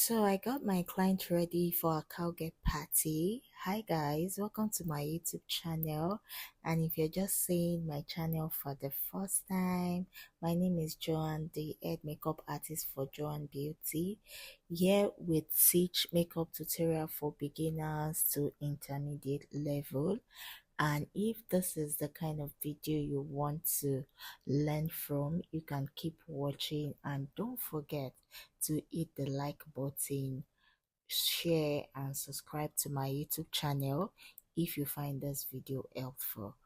So I got my client ready for a cowgirl party. Hi guys, welcome to my YouTube channel. And if you're just seeing my channel for the first time, my name is Joanne, the head makeup artist for Joanne Beauty. Here with teach makeup tutorial for beginners to intermediate level. And if this is the kind of video you want to learn from, you can keep watching and don't forget to hit the like button, share and subscribe to my YouTube channel if you find this video helpful.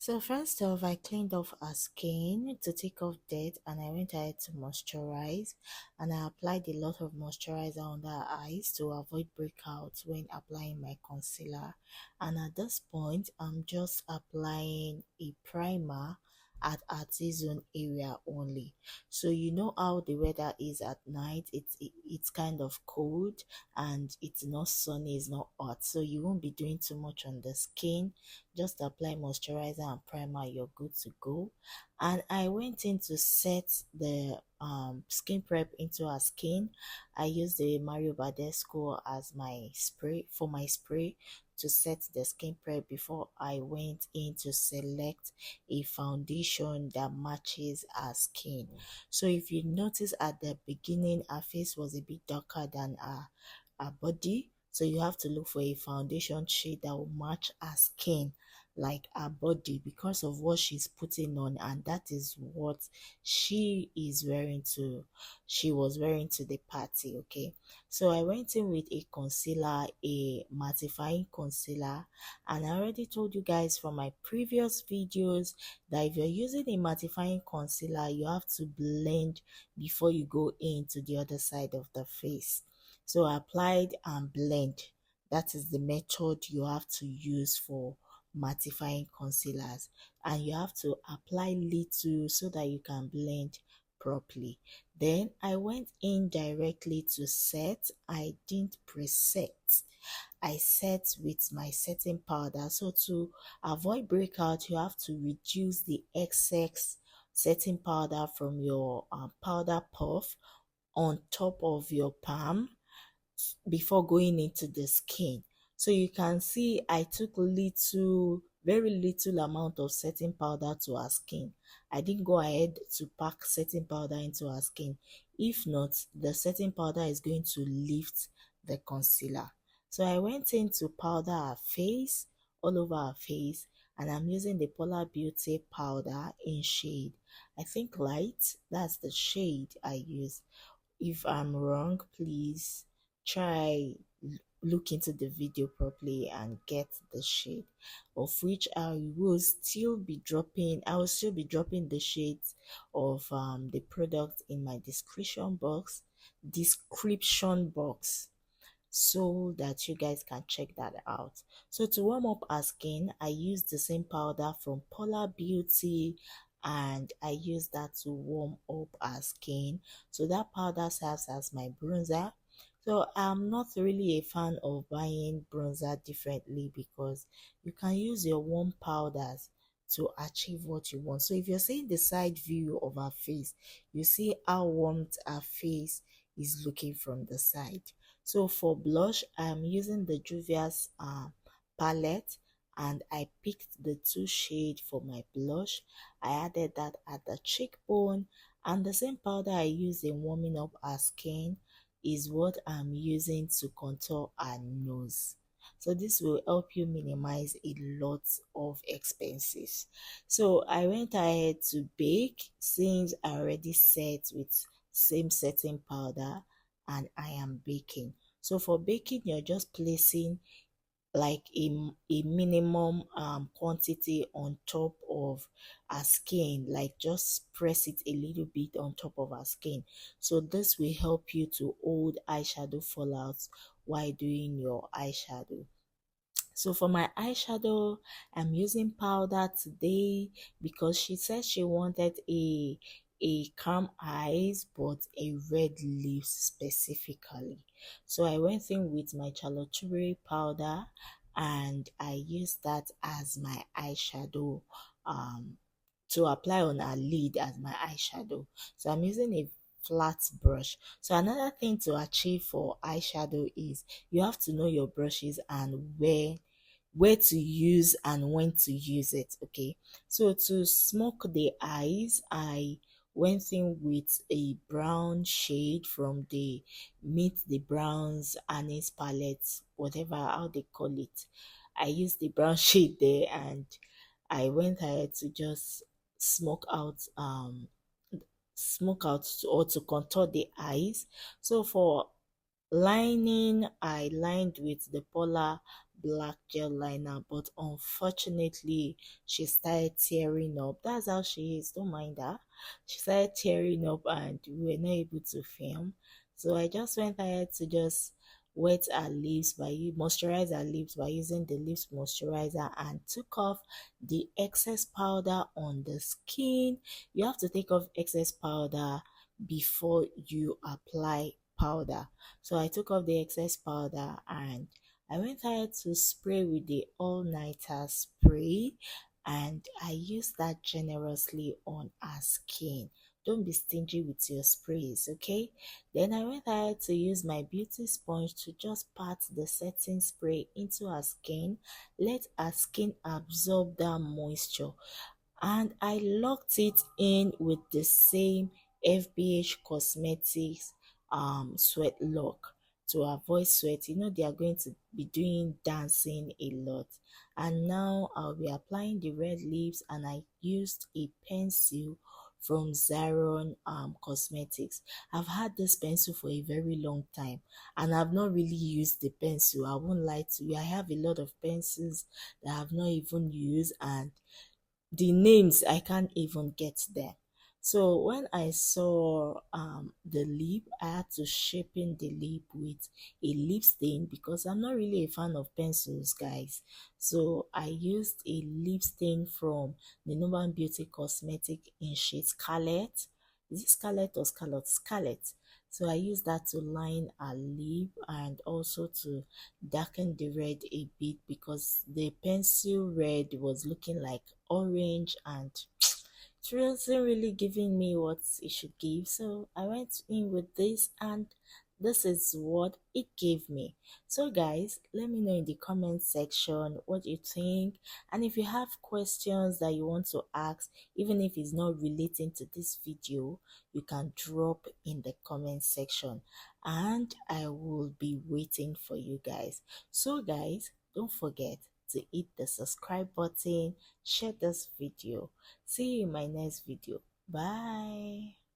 So first off, I cleaned off her skin to take off dirt and I went ahead to moisturize, and I applied a lot of moisturizer under her eyes to avoid breakouts when applying my concealer. And at this point, I'm just applying a primer at her T-zone area only. So you know how the weather is at night, it's kind of cold and it's not sunny, it's not hot, so you won't be doing too much on the skin. Just apply moisturizer and primer, you're good to go. And I went in to set the skin prep into her skin. I used the Mario Badescu as my spray for my spray to set the skin prep before I went in to select a foundation that matches her skin. So if you notice at the beginning, her face was a bit darker than her body, so you have to look for a foundation shade that will match her skin like her body because of what she's putting on, and that is what she was wearing to the party. Okay, so I went in with a concealer, a mattifying concealer, and I already told you guys from my previous videos that if you're using a mattifying concealer, you have to blend before you go into the other side of the face. So applied and blend. That is the method you have to use for mattifying concealers, and you have to apply little so that you can blend properly. Then I went in directly to set. I didn't preset. I set with my setting powder. So to avoid breakout, you have to reduce the excess setting powder from your powder puff on top of your palm before going into the skin. So you can see I took very little amount of setting powder to our skin. I didn't go ahead to pack setting powder into our skin. If not, the setting powder is going to lift the concealer. So I went in to powder her face, all over her face, and I'm using the Polar Beauty powder in shade, I think light. That's the shade I use. If I'm wrong, please try look into the video properly and get the shade, of which I will still be dropping the shades of the product in my description box so that you guys can check that out. So to warm up our skin, I used the same powder from Polar Beauty and I use that to warm up our skin. So that powder serves as my bronzer. So I'm not really a fan of buying bronzer differently because you can use your warm powders to achieve what you want. So if you're seeing the side view of our face, you see how warm our face is looking from the side. So for blush, I'm using the Juvia's palette, and I picked the two shade for my blush. I added that at the cheekbone, and the same powder I use in warming up our skin is what I'm using to contour our nose. So this will help you minimize a lot of expenses. So I went ahead to bake since I already set with same setting powder, and I am baking. So for baking, you're just placing like a minimum quantity on top of our skin, like just press it a little bit on top of our skin. So this will help you to hold eyeshadow fallouts while doing your eyeshadow. So for my eyeshadow, I'm using powder today because she said she wanted a calm eyes but a red lips specifically. So I went in with my Charlotte Tilbury powder and I used that as my eyeshadow to apply on her lid as my eyeshadow. So I'm using a flat brush. So another thing to achieve for eyeshadow is you have to know your brushes and where to use and when to use it. Okay, so to smoke the eyes, I went in with a brown shade from the Meet the Browns Anise palette, whatever how they call it. I used the brown shade there, and I went ahead to just smoke out or to contour the eyes. So for lining, I lined with the Polar Black Gel Liner, but unfortunately, she started tearing up. That's how she is, don't mind her. She started tearing up, and we were not able to film. So I just went ahead to just moisturize her lips by using the lips moisturizer, and took off the excess powder on the skin. You have to take off excess powder before you apply powder. So I took off the excess powder, and I went ahead to spray with the all-nighter spray, and I used that generously on our skin. Don't be stingy with your sprays, okay? Then I went ahead to use my beauty sponge to just pat the setting spray into her skin, let her skin absorb that moisture, and I locked it in with the same FBH Cosmetics sweat lock to avoid sweat. You know they are going to be doing dancing a lot. And now I'll be applying the red lips, and I used a pencil from Zaron Cosmetics. I've had this pencil for a very long time, and I've not really used the pencil. I won't lie to you. I have a lot of pencils that I've not even used, and the names I can't even get them. So when I saw the lip, I had to shape in the lip with a lip stain because I'm not really a fan of pencils, guys. So I used a lip stain from the Nuban Beauty Cosmetic in shade Scarlet. Is it Scarlet or Scarlet? Scarlet. So I used that to line a lip and also to darken the red a bit because the pencil red was looking like orange, and it wasn't really giving me what it should give. So I went in with this, and this is what it gave me. So guys, let me know in the comment section what you think, and if you have questions that you want to ask, even if it's not relating to this video, you can drop in the comment section, and I will be waiting for you guys. So guys, don't forget to hit the subscribe button, share this video. See you in my next video. Bye.